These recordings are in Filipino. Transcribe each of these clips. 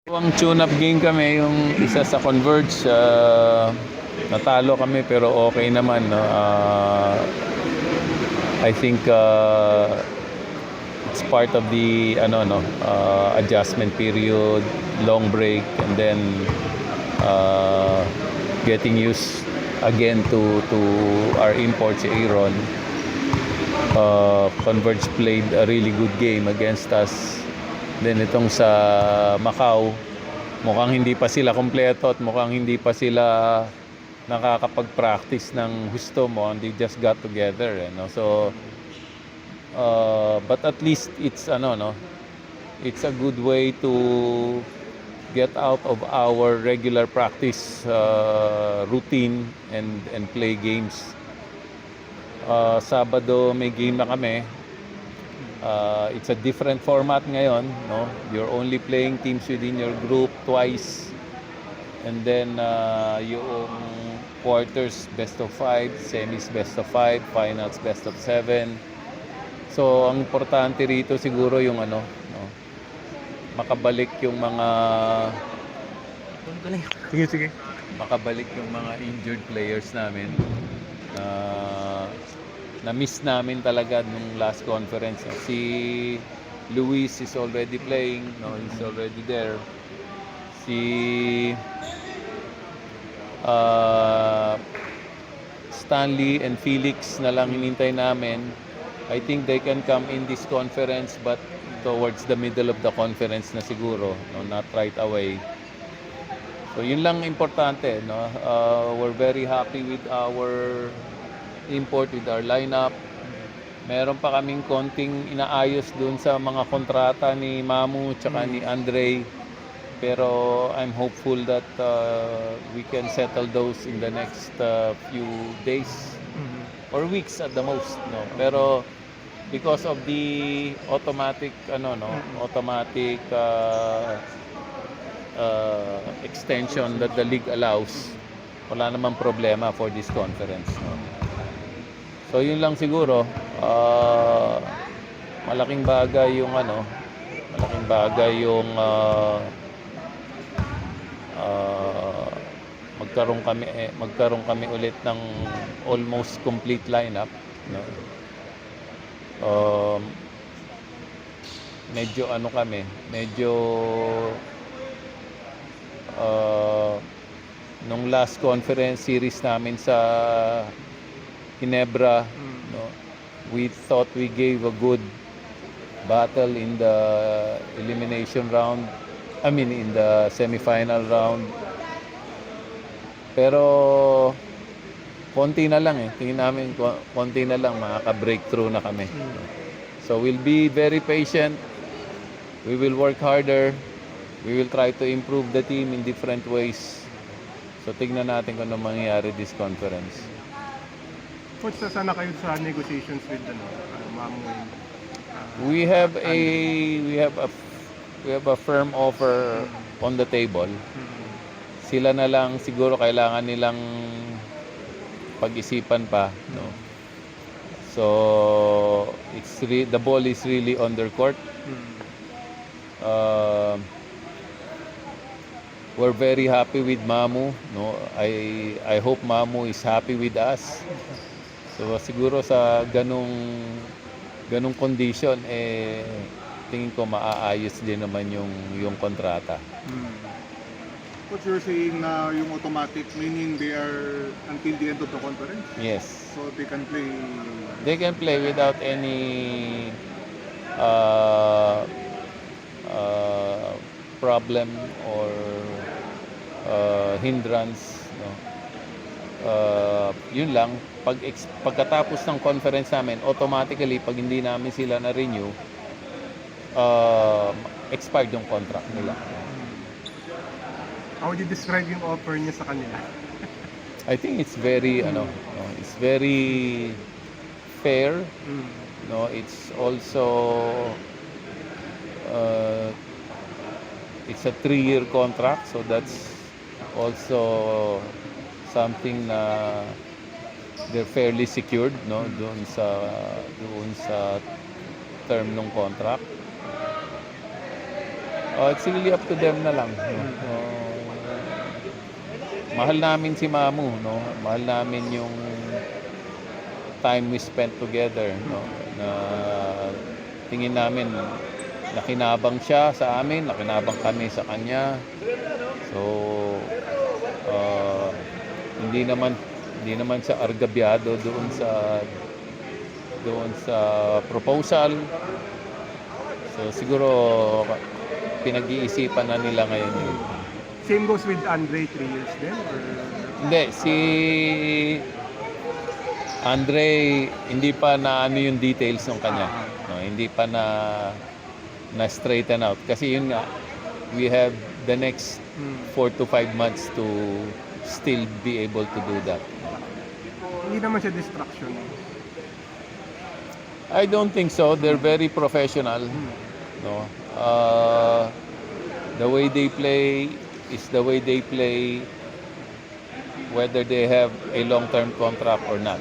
Ang tune-up game kami, yung isa sa Converge, natalo kami pero okay naman, no? I think it's part of the adjustment period, long break, and then getting used again to our import, si Aaron. Converge played a really good game against us. Then itong sa Macau, mukhang hindi pa sila kompleto at mukhang hindi pa sila nakakapag-practice ng gusto mo. They just got together, So but at least it's it's a good way to get out of our regular practice routine and play games. Sabado may game na kami. It's a different format ngayon, no? You're only playing teams within your group twice, and then yung quarters best of 5, semis best of 5, finals best of 7. So ang importante rito siguro yung makabalik yung mga makabalik yung mga injured players namin. Na-miss namin talaga nung last conference. Si Luis is already playing, no? He's already there. Si Stanley and Felix na lang hinintay namin. I think they can come in this conference, but towards the middle of the conference na siguro, no? Not right away. So yun lang importante, no? We're very happy with our import, with our lineup. Meron pa kaming konting inaayos dun sa mga kontrata ni Mamu tsaka ni Andre. Pero I'm hopeful that we can settle those in the next few days or weeks at the most, no? Pero because of the automatic automatic extension that the league allows, wala namang problema for this conference, no? So yun lang siguro. Malaking bagay yung magkaroon kami ulit ng almost complete lineup, no? Medyo nung last conference series namin sa Ginebra, no, we thought we gave a good battle in the elimination round. In the semifinal round. Pero konti na lang tingin namin konti na lang makaka-breakthrough na kami. So we'll be very patient. We will work harder. We will try to improve the team in different ways. So tignan natin kung ano mangyayari this conference. Coach, sana kayo sa negotiations with Mamu. We have a firm offer on the table. Sila na lang siguro kailangan nilang pag-isipan pa, no? So the ball is really on their court. We're very happy with Mamu, no? I hope Mamu is happy with us. So siguro sa ganung condition, tingin ko maaayos din naman yung kontrata. Coach, you're saying na yung automatic, meaning they are until the end of the conference? Yes. So they can play? They can play without any problem or hindrance, no? Yun lang, pagkatapos ng conference namin, automatically pag hindi namin sila na-renew, expired yung contract nila. How would you describe yung offer niya sa kanila? I think it's very it's very fair, no? It's also it's a 3-year contract, so that's also something na they're fairly secured, no, doon sa term ng contract. It's really up to them na lang. No? Mahal namin si Mamu, no? Mahal namin yung time we spent together, no? Na tingin namin nakinabang siya sa amin, nakinabang kami sa kanya. So hindi naman siya argabyado doon sa proposal. So siguro pinag-iisipan na nila ngayon yun. Same goes with Andre, 3 years din? Or... Hindi, si Andre, hindi pa na ano yung details ng kanya. No, hindi pa na straighten out. Kasi yun nga, we have the next 4 to 5 months to still be able to do that. Hindi naman siya distraction. I don't think so. They're very professional. No, the way they play is the way they play, whether they have a long-term contract or not.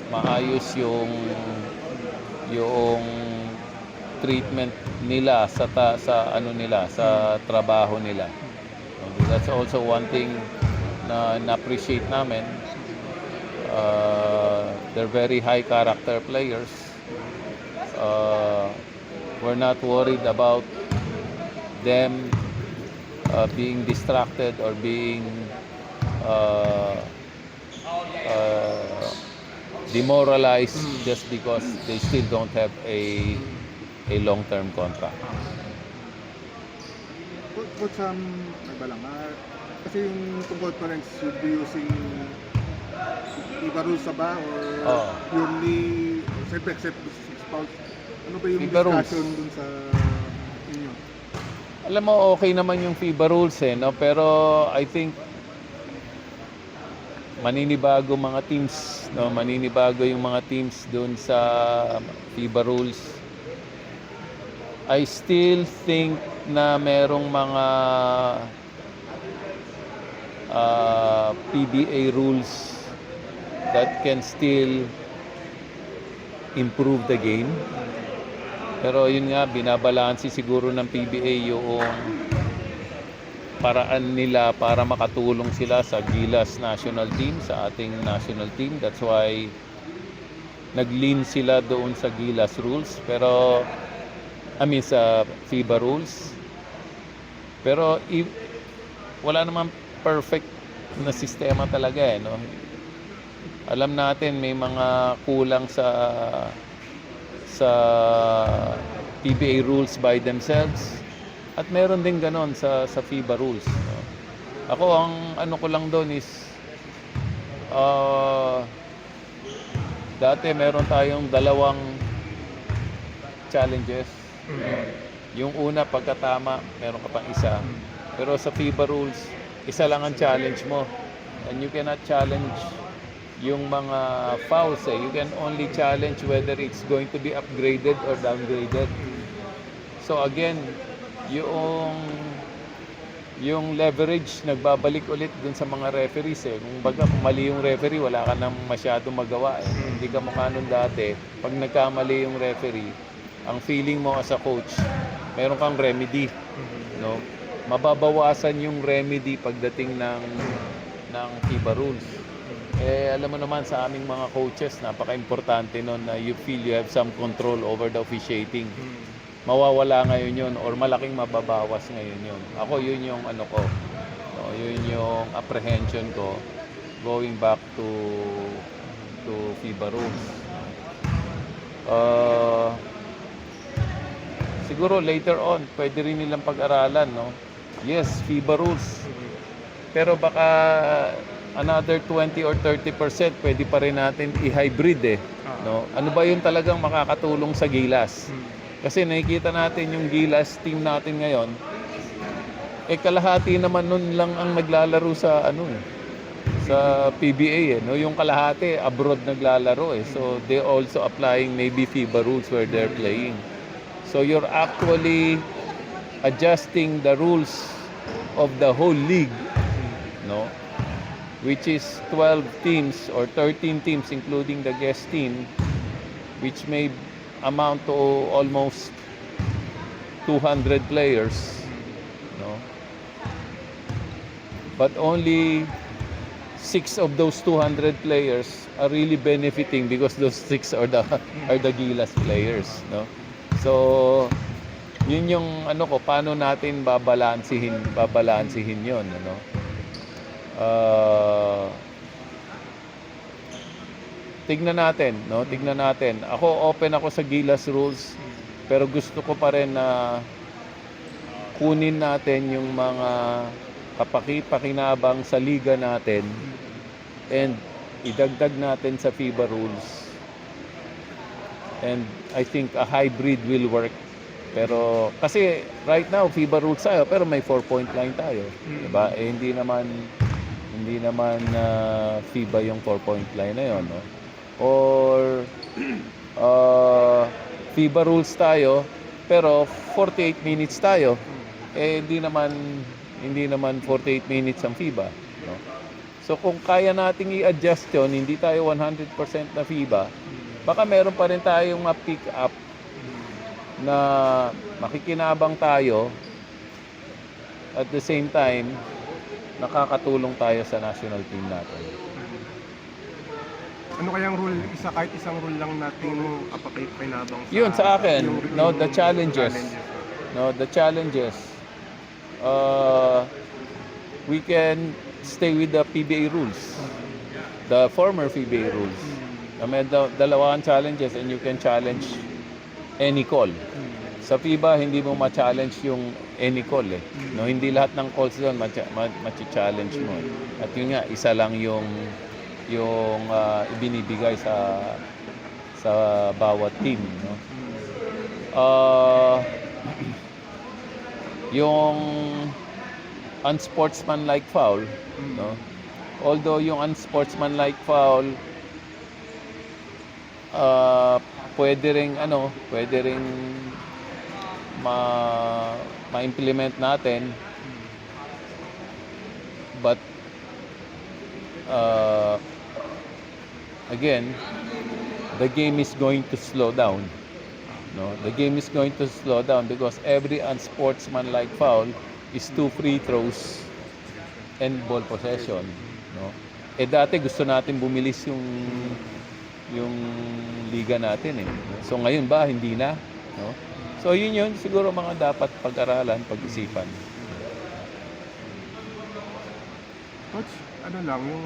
Maayos yung treatment nila sa trabaho nila. That's also one thing na appreciate namin. They're very high character players. We're not worried about them being distracted or being demoralized just because they still don't have a long-term contract. But kasi yung conference should be using FIBA rules ba or purely except spouse? Ano ba yung FIBA discussion rules dun sa inyo? Alam mo, okay naman yung FIBA rules no? Pero I think maninibago mga teams, no? Maninibago yung mga teams doon sa FIBA rules. I still think na merong mga PBA rules that can still improve the game. Pero yun nga, binabalansi siguro ng PBA yung paraan nila para makatulong sila sa Gilas national team, sa ating national team. That's why nag-lean sila doon sa Gilas rules. Pero, sa FIBA rules. Pero, wala namang perfect na sistema talaga no? Alam natin may mga kulang sa PBA rules by themselves at meron din ganon sa FIBA rules. No? Ako ang ano ko lang doon is dati meron tayong dalawang challenges. Yung una pagkatama, meron ka pang isa. Pero sa FIBA rules, isa lang ang challenge mo. And you cannot challenge yung mga fouls You can only challenge whether it's going to be upgraded or downgraded. So again, yung leverage nagbabalik ulit dun sa mga referees Kung mali yung referee, wala ka nang masyadong magawa Hindi ka mukha nun dati. Pag nagkamali yung referee, ang feeling mo as a coach, meron kang remedy, no? Mababawasan yung remedy pagdating ng FIBA rules. Alam mo naman sa aming mga coaches, napaka-importante nun na you feel you have some control over the officiating. Mawawala ngayon yun or malaking mababawas ngayon yun. Ako yun yung ano ko, no, yun yung apprehension ko going back to FIBA rules. Siguro later on, pwede rin nilang pag-aralan, no? Yes, FIBA rules. Pero baka another 20 or 30% pwede pa rin natin i-hybrid no? Ano ba yun talagang makakatulong sa Gilas? Kasi nakikita natin yung Gilas team natin ngayon, kalahati naman nun lang ang naglalaro sa sa PBA no? Yung kalahati abroad naglalaro So they also applying maybe FIBA rules where they're playing. So you're actually adjusting the rules of the whole league, no? Which is 12 teams or 13 teams including the guest team, which may amount to almost 200 players, no? But only 6 of those 200 players are really benefiting because those 6 are the Gilas players, no? So yun yung ano ko, paano natin babalansihin yun, ano? Tignan natin, no? Tignan natin. Ako open ako sa Gilas rules, pero gusto ko pa rin na kunin natin yung mga kapaki-pakinabang sa liga natin and idagdag natin sa FIBA rules. And I think a hybrid will work. Pero kasi right now FIBA rules tayo pero may 4-point line tayo, 'di ba? Eh hindi naman FIBA yung 4-point line na 'yon, no? Or FIBA rules tayo pero 48 minutes tayo. Eh hindi naman 48 minutes ang FIBA, no? So kung kaya nating i-adjust 'yon, hindi tayo 100% na FIBA, baka meron pa rin tayong ma-pick up na makikinabang tayo at the same time nakakatulong tayo sa national team natin. Ano kayang rule, kahit isang rule lang natin mo kapaki-pakinabang sa... Yun sa akin, no, the challenges. challenges. No, the challenges. We can stay with the PBA rules. The former PBA rules. May dalawang challenges and you can challenge any call. Sa FIBA, hindi mo ma-challenge yung any call, eh. No, hindi lahat ng calls doon ma-challenge mo. At yun nga, isa lang yung ibinibigay sa bawat team, no. Yung unsportsmanlike foul, no. Although yung unsportsmanlike foul pwede ring ma-implement natin, but again, the game is going to slow down, no? The game is going to slow down because every unsportsmanlike foul is 2 free throws and ball possession, no? Eh dati gusto natin bumilis yung liga natin, eh. So ngayon ba hindi na, no? So yun siguro mga dapat pag-aralan, pag-isipan. Coach, ano lang, yung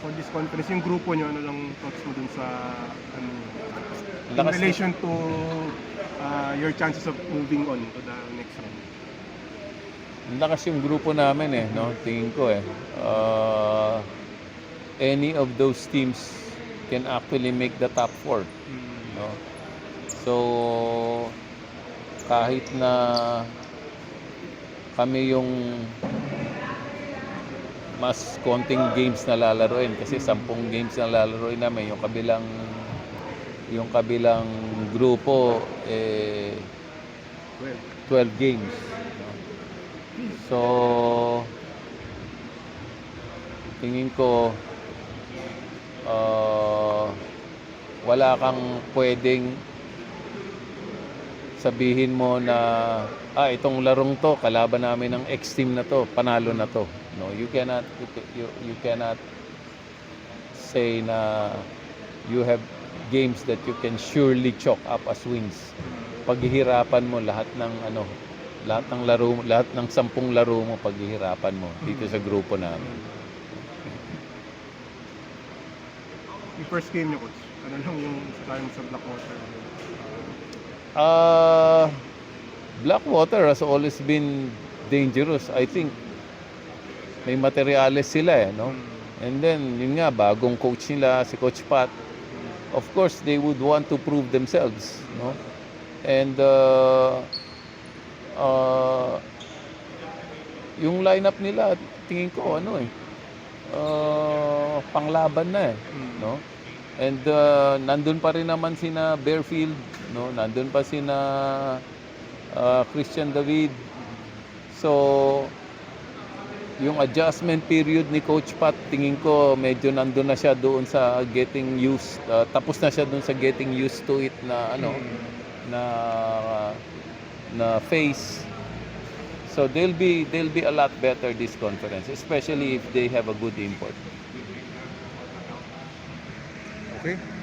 for this conference, yung grupo nyo, ano lang thoughts mo dun sa, in relation to your chances of moving on to the next round? Ang lakas yung grupo namin, eh, no? Tingin ko, any of those teams can actually make the top 4, no? So kahit na kami yung mas konting games na lalaroin kasi 10 games na lalaroin namin, yung kabilang grupo 12 games, no? So tingin ko wala kang pwedeng sabihin mo na itong larong to kalaban namin ng X team na to, panalo na to. No, you cannot say na you have games that you can surely chalk up as wins. Paghihirapan mo lahat ng laro, lahat ng 10 laro mo, paghihirapan mo dito sa grupo namin. Yung first game niyo, Coach, ano lang yung sa Blackwater? Blackwater has always been dangerous. I think may materyales sila, eh, no? And then yun nga, bagong coach nila si Coach Pat. Of course, they would want to prove themselves, no? And yung lineup nila, tingin ko panglaban na, eh, no? And nandun pa rin naman sina Bearfield, no? Nandun pa sina Christian David. So yung adjustment period ni Coach Pat, tingin ko medyo nandun na siya doon sa getting used, tapos na siya doon sa getting used to it na na phase. So they'll be a lot better this conference, especially if they have a good import. Okay.